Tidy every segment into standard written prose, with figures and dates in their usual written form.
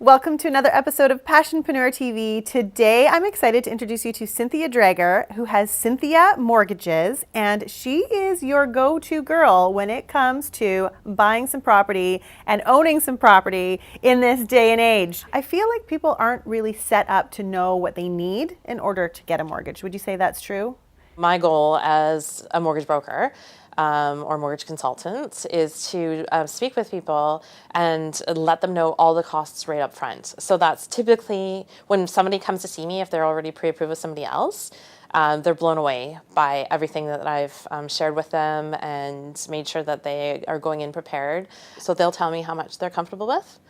Welcome to another episode of Passionpreneur TV. Today, I'm excited to introduce you to Cynthia Drager, who has Cynthia Mortgages, and she is your go-to girl when it comes to buying some property and owning some property in this day and age. I feel like people aren't really set up to know what they need in order to get a mortgage. Would you say that's true? My goal as a mortgage broker or mortgage consultant is to speak with people and let them know all the costs right up front. So that's typically when somebody comes to see me, if they're already pre-approved with somebody else, they're blown away by everything that I've shared with them and made sure that they are going in prepared. So they'll tell me how much they're comfortable with.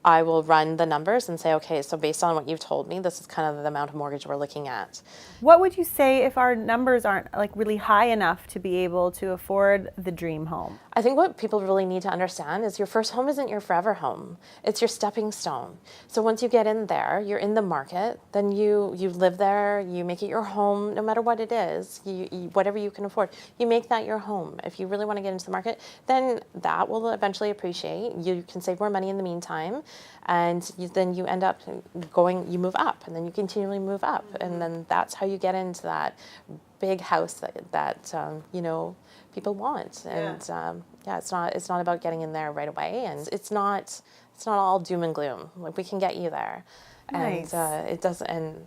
I will run the numbers and say, okay, so based on what you've told me, this is kind of the amount of mortgage we're looking at. What would you say if our numbers aren't like really high enough to be able to afford the dream home? I think what people really need to understand is your first home isn't your forever home. It's your stepping stone. So once you get in there, you're in the market, then you live there, you make it your home, no matter what it is, whatever you can afford, you make that your home. If you really want to get into the market, then that will eventually appreciate. You can save more money in the meantime, and then you end up you move up, and then you continually move up, and then that's how you get into that big house that people want. And it's not about getting in there right away, and it's not all doom and gloom. Like, we can get you there. Nice. And it does, and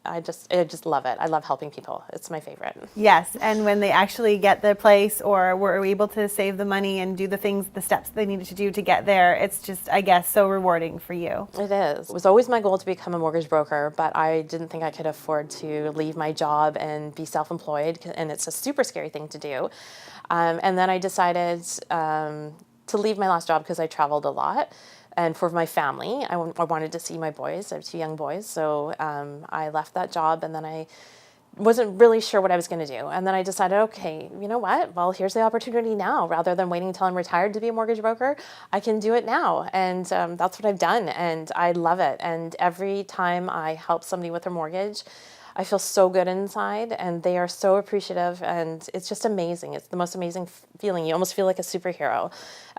I just love it. I love helping people. It's my favorite. Yes, and when they actually get their place or were able to save the money and do the steps they needed to do to get there, it's just, I guess, so rewarding for you. It is. It was always my goal to become a mortgage broker, but I didn't think I could afford to leave my job and be self-employed, and it's a super scary thing to do. And then I decided to leave my last job because I traveled a lot. And for my family, I wanted to see my boys. I have 2 young boys, so I left that job, and then I wasn't really sure what I was going to do. And then I decided, okay, you know what? Well, here's the opportunity now. Rather than waiting until I'm retired to be a mortgage broker, I can do it now. And that's what I've done, and I love it. And every time I help somebody with their mortgage, I feel so good inside, and they are so appreciative, and it's just amazing. It's the most amazing feeling. You almost feel like a superhero.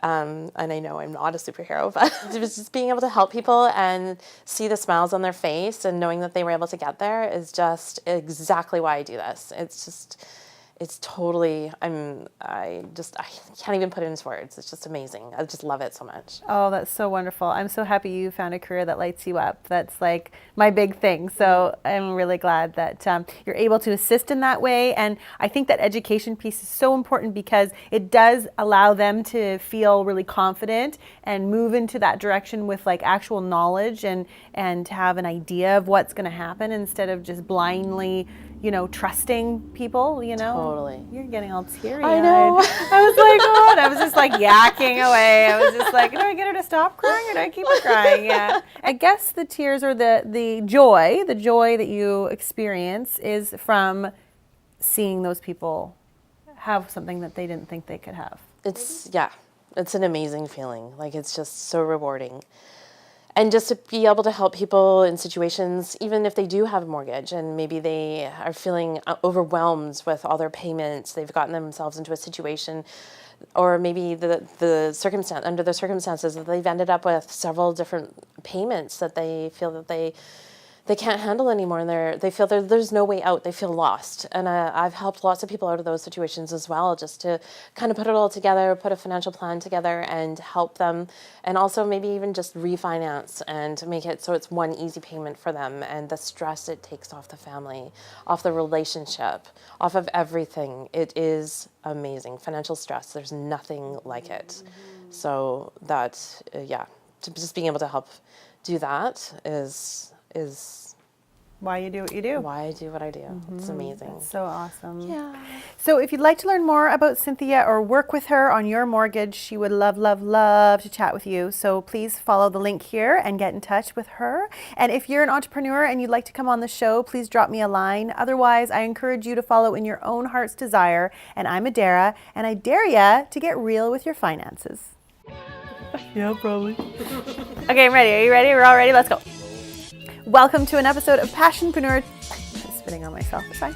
And I know I'm not a superhero, but just being able to help people and see the smiles on their face and knowing that they were able to get there is just exactly why I do this. It's totally, I can't even put it into words. It's just amazing. I just love it so much. Oh, that's so wonderful. I'm so happy you found a career that lights you up. That's like my big thing. So I'm really glad that you're able to assist in that way. And I think that education piece is so important because it does allow them to feel really confident and move into that direction with like actual knowledge and have an idea of what's going to happen instead of just blindly trusting people, Totally. You're getting all teary-eyed. I know. I was like, oh, and I was just like yakking away. I was just like, do I get her to stop crying or do I keep her crying? Yeah. I guess the tears or the joy that you experience is from seeing those people have something that they didn't think they could have. It's an amazing feeling. Like, it's just so rewarding. And just to be able to help people in situations, even if they do have a mortgage and maybe they are feeling overwhelmed with all their payments, they've gotten themselves into a situation, or maybe under the circumstances that they've ended up with several different payments that they feel that they can't handle anymore, and they feel there's no way out. They feel lost. And I've helped lots of people out of those situations as well, just to kind of put it all together, put a financial plan together and help them, and also maybe even just refinance and make it so it's one easy payment for them, and the stress it takes off the family, off the relationship, off of everything. It is amazing. Financial stress, there's nothing like it. So that, just being able to help do that is why you do what you do. Why I do what I do. It's amazing. That's so awesome. Yeah. So if you'd like to learn more about Cynthia or work with her on your mortgage, she would love to chat with you. So please follow the link here and get in touch with her. And if you're an entrepreneur and you'd like to come on the show, please drop me a line. Otherwise, I encourage you to follow in your own heart's desire. And I'm Adara, and I dare ya to get real with your finances. Yeah, probably. Okay, I'm ready. Are you ready? We're all ready? Let's go. Welcome to an episode of Passionpreneur. I'm spitting on myself. It's fine.